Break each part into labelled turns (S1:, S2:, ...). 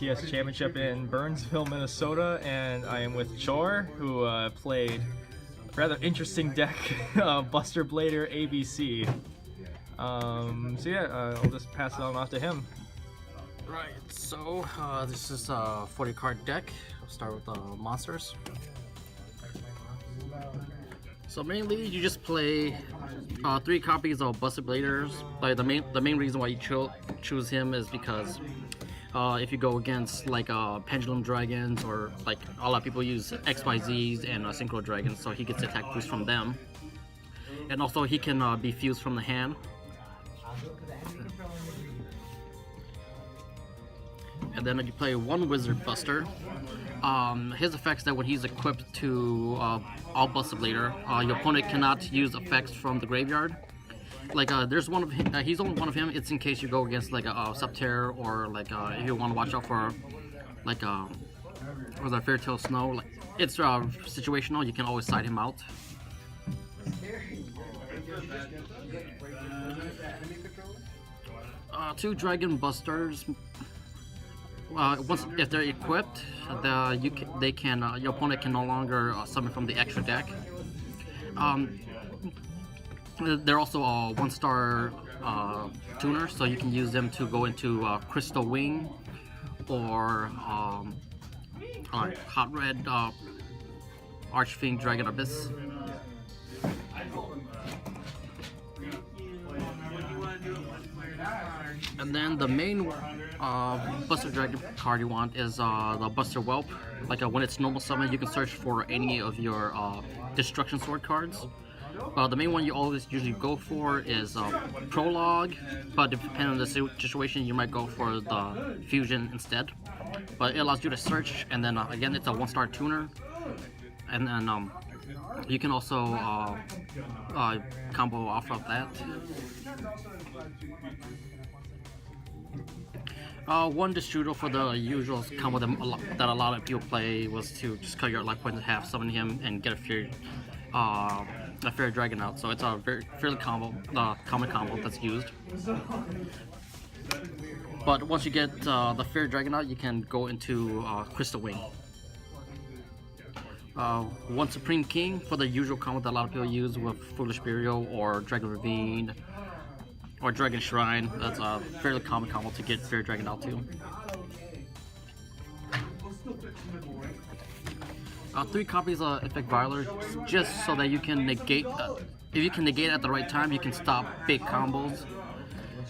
S1: OTS Championship in Burnsville, Minnesota, and I am with Chor, who played a rather interesting deck, Buster Blader ABC. So yeah, I'll just pass it on off to him.
S2: Right, so this is a 40 card deck. I'll start with the monsters. So mainly you just play 3 copies of Buster Bladers. Like the main reason why you choose him is because if you go against like Pendulum Dragons, or like a lot of people use XYZs and Synchro Dragons, so he gets attack boost from them. And also he can be fused from the hand. And then you play 1 Wizard Buster. His effects that when he's equipped to all Buster Blader, your opponent cannot use effects from the graveyard. Like there's one of him, he's only one of him. It's in case you go against like a Subterror, or like if you want to watch out for like what was that, Fairytale Snow. Like it's situational. You can always side him out. 2 Dragon Busters. Once if they're equipped, your opponent can no longer summon from the extra deck. They're also a 1-star tuner, so you can use them to go into Crystal Wing or Hot Red Archfiend Dragon Abyss. And then the main Buster Dragon card you want is the Buster Whelp. Like when it's normal summon, you can search for any of your Destruction Sword cards. The main one you always usually go for is Prologue, but depending on the situation, you might go for the Fusion instead. But it allows you to search, and then again, it's a 1-star tuner, and then you can also combo off of that. 1 Yugioh for the usual combo that a lot of people play was to just cut your life points in half, summon him, and get a Fairy Dragon out. So it's a fairly common combo that's used. But once you get the Fairy Dragon out, you can go into Crystal Wing. 1 Supreme King for the usual combo that a lot of people use with Foolish Burial or Dragon Ravine or Dragon Shrine. That's a fairly common combo to get Fairy Dragon out too. 3 copies of Effect Violer, just so that you can negate. If you can negate at the right time, you can stop big combos.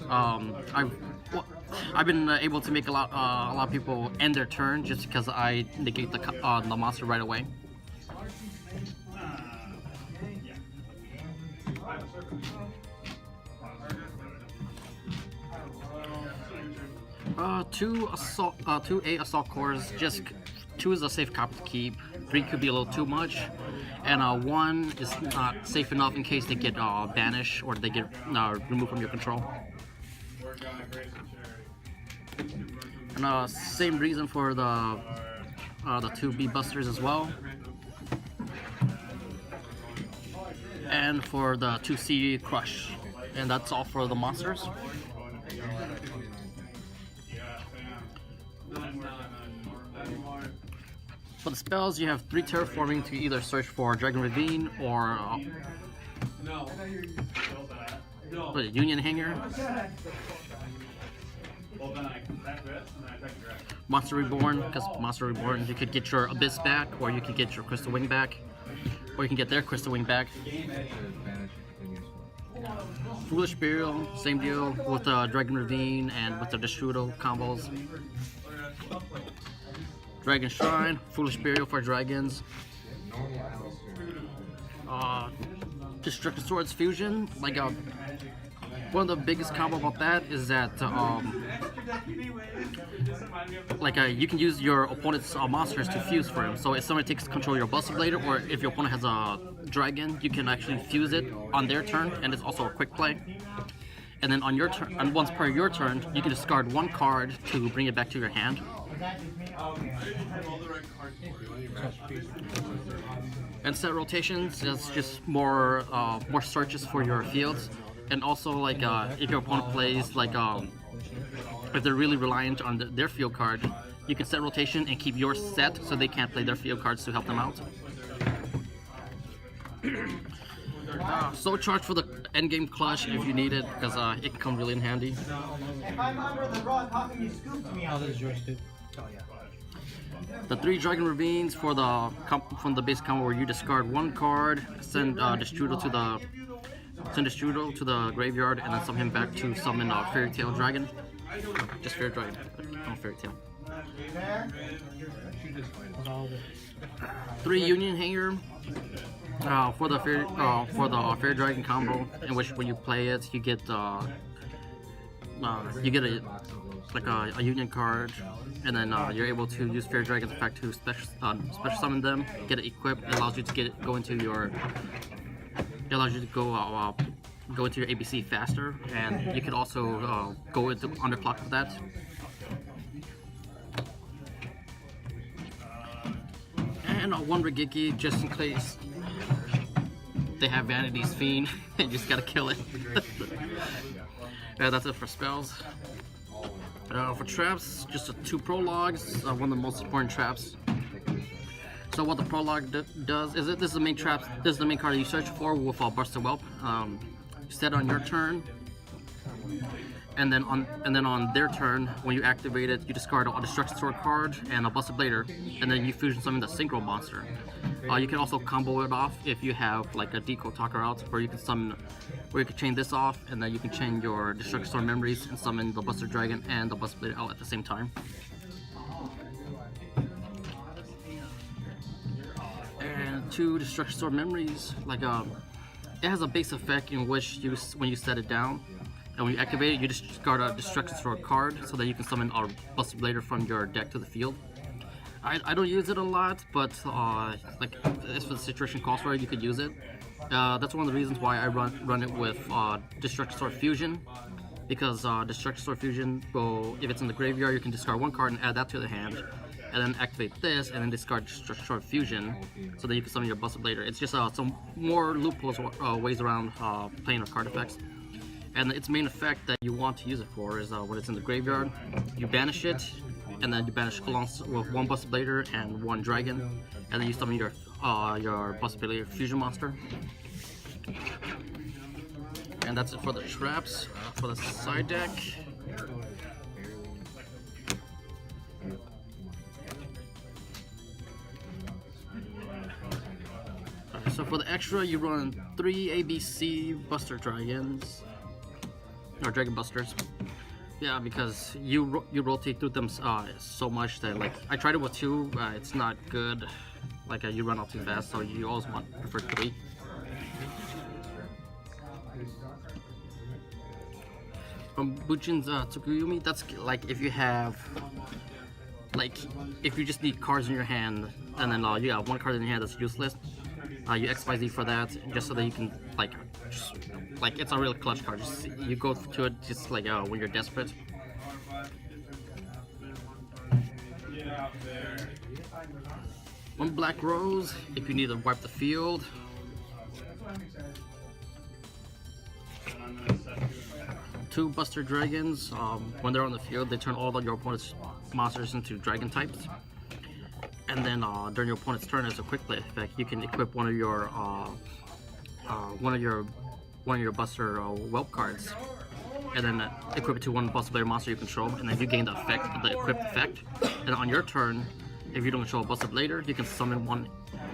S2: I've been able to make a lot of people end their turn just because I negate the monster right away. Two Assault Cores. Just 2 is a safe copy to keep. 3 could be a little too much, and 1 is not safe enough in case they get banished or they get removed from your control. And same reason for the 2 B Busters as well, and for the 2 C Crush. And that's all for the monsters. For the spells, you have 3 Terraforming to either search for Dragon Ravine or Union Hanger. Monster Reborn, because Monster Reborn, you could get your Abyss back, or you could get your Crystal Wing back, or you can get their Crystal Wing back. Foolish Burial, same deal with Dragon Ravine and with the Destrudo combos. Dragon Shrine, Foolish Burial for dragons. Destruction Swords Fusion. Like one of the biggest combo about that is that you can use your opponent's monsters to fuse for him. So if somebody takes control of your Buster Blader, or if your opponent has a dragon, you can actually fuse it on their turn, and it's also a quick play. And then on your turn, and once per your turn, you can discard 1 card to bring it back to your hand. And set rotations is just more searches for your fields, and also like if your opponent plays like if they're really reliant on their field card, you can set rotation and keep yours set so they can't play their field cards to help them out. So charge for the endgame clutch if you need it, because it can come really in handy.
S3: If I'm under the rug, how can you scoop me out?
S4: This is yours too. Oh yeah.
S2: The 3 Dragon Ravines for the from the base combo where you discard 1 card, send Destrudo to the graveyard, and then summon him back to summon Fairy Tail Dragon. Just Fairy Dragon, not Fairy Tail. 3 Union Hanger for the Fairy Dragon combo, in which when you play it, you get a Union card, and then you're able to use Fairy Dragon's effect to special summon them, get it equipped. It allows you to go into your ABC faster, and you can also go into underclock with that. And 1 Regiki, just in case they have Vanity's Fiend. You just gotta kill it. Yeah, that's it for spells. For traps, just 2 prologues, one of the most important traps. So what the prologue does is this is the main trap. This is the main card you search for with Buster Whelp. You set on your turn, and then on their turn, when you activate it, you discard a Destruction Sword card and a Buster Blader, and then you fusion summon the Synchro monster. You can also combo it off if you have like a Deco Talker out, where you can chain this off, and then you can chain your Destruction Sword memories and summon the Buster Dragon and the Buster Blader out at the same time. And 2 Destruction Sword memories, like it has a base effect in which when you set it down, and when you activate it, you discard a Destruction Sword card so that you can summon a Buster Blader from your deck to the field. I don't use it a lot, but like if the situation calls for it, you could use it. That's one of the reasons why I run it with Destruction Sword Fusion, because Destruction Sword Fusion if it's in the graveyard, you can discard 1 card and add that to the hand, and then activate this, and then discard Destruction Sword Fusion, so that you can summon your Buster Blader. It's just some more loopholes, ways around playing with card effects. And its main effect that you want to use it for is when it's in the graveyard, you banish it, and then you banish along with 1 Buster Blader and 1 Dragon, and then you summon your Buster Blader Fusion monster. And that's it for the traps. For the side deck, so for the extra, you run 3 ABC Buster Dragons, or Dragon Busters. Yeah, because you rotate through them so much that, like, I tried it with 2, it's not good. Like, you run out too fast, so you always prefer 3. From Bujin's Tsukuyumi, that's like if you just need cards in your hand, and then you have 1 card in your hand that's useless, you XYZ for that, just so that you can it's a real clutch card. You go to it just like when you're desperate. One Black Rose if you need to wipe the field. 2 Buster Dragons. When they're on the field, they turn all of your opponent's monsters into dragon types. And then during your opponent's turn, as a quick play effect, you can equip one of your Buster Whelp cards, and then equip it to 1 Buster Blader monster you control, and then you gain the equipped effect. And on your turn, if you don't control a Buster Blader, you can summon one.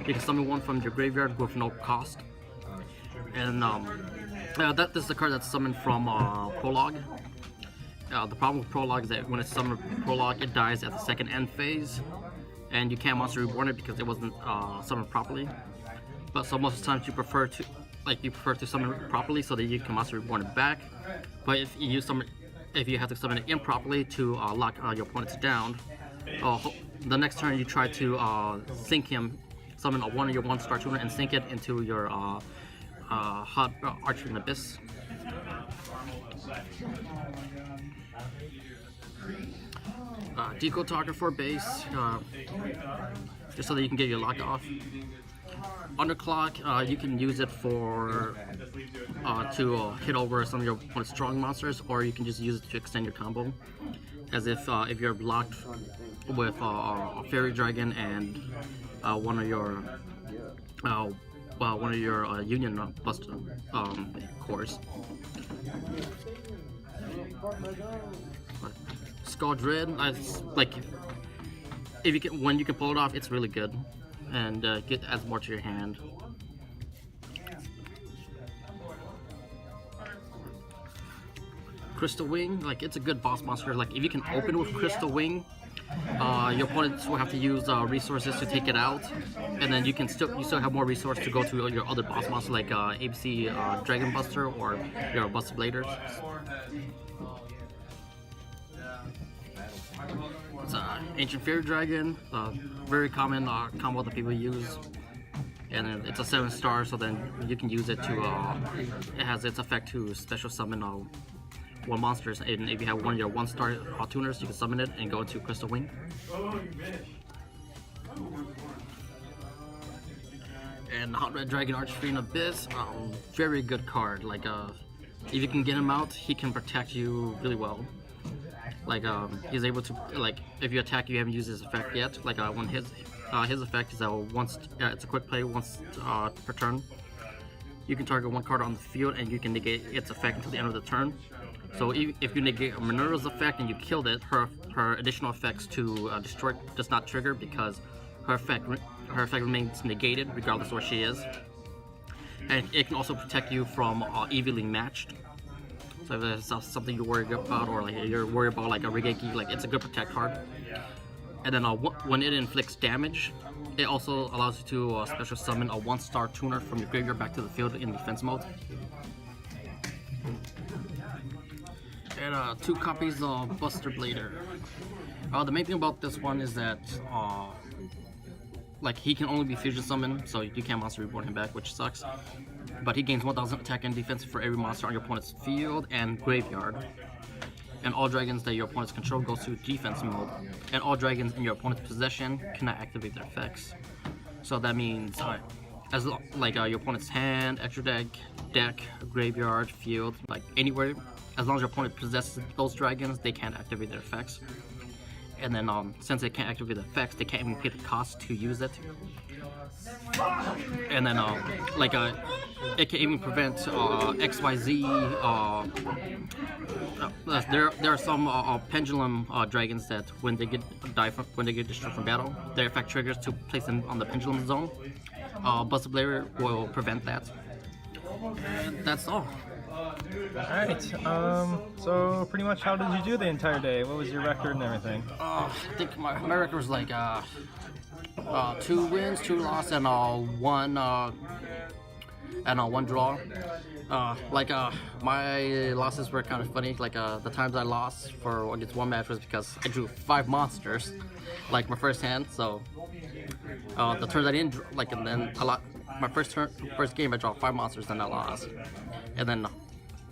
S2: You can summon 1 from your graveyard with no cost. And this is the card that's summoned from Prologue. The problem with Prologue is that when it's summoned Prologue, it dies at the 2nd end phase, and you can't Monster Reborn it because it wasn't summoned properly. But so most of the times you prefer to summon it properly so that you can Monster Reborn it back. But if you have to summon it improperly to lock your opponents down, the next turn you try to sink him, summon one of your 1-star tuner and sink it into your hot Archer and Abyss. Deco Talker for base, just so that you can get your lock off. Underclock, you can use it for to hit over some of your opponent's strong monsters, or you can just use it to extend your combo. As if you're blocked, with a fairy dragon and one of your union buster cores. Skull Dread, like if you can, when you can pull it off, it's really good, and adds more to your hand. Crystal Wing, like it's a good boss monster. Like if you can open with Crystal Wing, your opponents will have to use resources to take it out, and then you still have more resource to go to your other boss monster like ABC Dragon Buster or your Buster Bladers. It's Ancient Fairy Dragon, very common combo that people use, and it's a 7-star, so then you can use it to. It has its effect to special summon one monsters, and if you have one of your 1-star tuners, you can summon it and go into Crystal Wing. And Hot Red Dragon Archfiend Abyss, very good card. Like if you can get him out, he can protect you really well. Like he's able to, like if you attack, you haven't used his effect yet. Like when his effect is it's a quick play once per turn. You can target one card on the field and you can negate its effect until the end of the turn. So if you negate Minerva's effect and you killed it, her additional effects to destroy does not trigger because her effect remains negated regardless of where she is. And it can also protect you from evenly matched. So if there's something you're worried about, or like you're worried about like a Regeki, like it's a good protect card. And then when it inflicts damage, it also allows you to special summon a 1-star tuner from your graveyard back to the field in defense mode. And 2 copies of Buster Blader. The main thing about this one is that like he can only be fusion summoned, so you can't monster reborn him back, which sucks. But he gains 1000 attack and defense for every monster on your opponent's field and graveyard. And all dragons that your opponents control goes to defense mode. And all dragons in your opponent's possession cannot activate their effects. So that means your opponent's hand, extra deck, graveyard, field, like anywhere, as long as your opponent possesses those dragons, they can't activate their effects. And then since they can't activate the effects, they can't even pay the cost to use it. And then it can even prevent XYZ. There are some pendulum dragons that when they get destroyed from battle, their effect triggers to place them on the pendulum zone. Buster Blader will prevent that. And that's all.
S1: Alright, so pretty much how did you do the entire day? What was your record and everything?
S2: I think my record was like 2 wins, 2 losses, and 1 draw. My losses were kind of funny. Like the times I lost against one match was because I drew 5 monsters, like my first hand. So the turns I didn't and then my first game I drew 5 monsters, then I lost. And then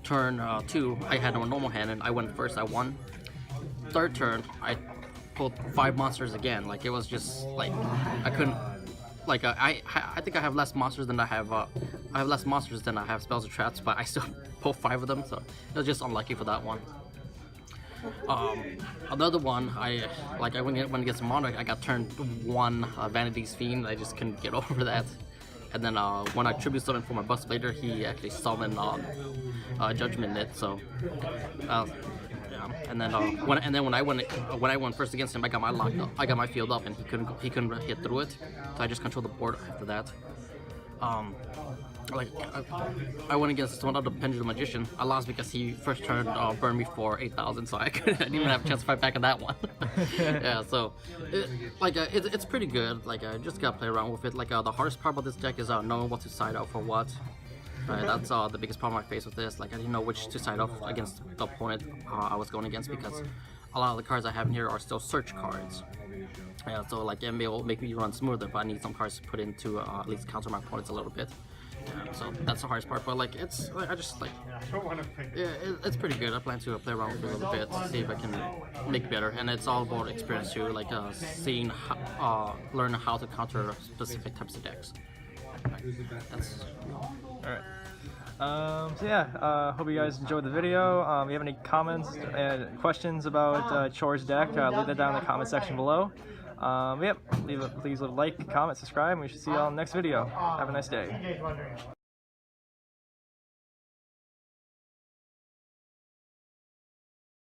S2: turn 2, I had a normal hand and I went first. I won. Third turn, I pulled 5 monsters again. Like it was just like I couldn't. Like I think I have less monsters than I have. I have less monsters than I have spells or traps, but I still pulled 5 of them. So it was just unlucky for that one. Another one, I went against Monarch. I got turned 1 Vanity's Fiend. I just couldn't get over that. And then when I tribute summoned for my Buster Blader, he actually summoned Judgment Knit. So yeah. And then when I went first against him, I got my field up, and he couldn't hit through it. So I just controlled the board after that. I went against one other Pendulum Magician. I lost because he first turn burned me for 8,000, so I didn't even have a chance to fight back on that one. Yeah, so it's pretty good. Like I just gotta play around with it. Like the hardest part about this deck is knowing what to side out for what. Right, that's the biggest problem I faced with this. Like I didn't know which to side off against the opponent I was going against, because a lot of the cards I have in here are still search cards. Yeah, so like it will make me run smoother, but I need some cards to put in to at least counter my opponents a little bit. So that's the hardest part, but like it's pretty good. I plan to play around with it a little bit to see if I can make better, and it's all about experience too, like seeing learn how to counter specific types of decks. That's
S1: Alright. So yeah, hope you guys enjoyed the video. If you have any comments and questions about Chor's deck, leave that down in the comment section below. Yep, please leave a like, comment, subscribe, and we should see you all in the next video. Have a nice day.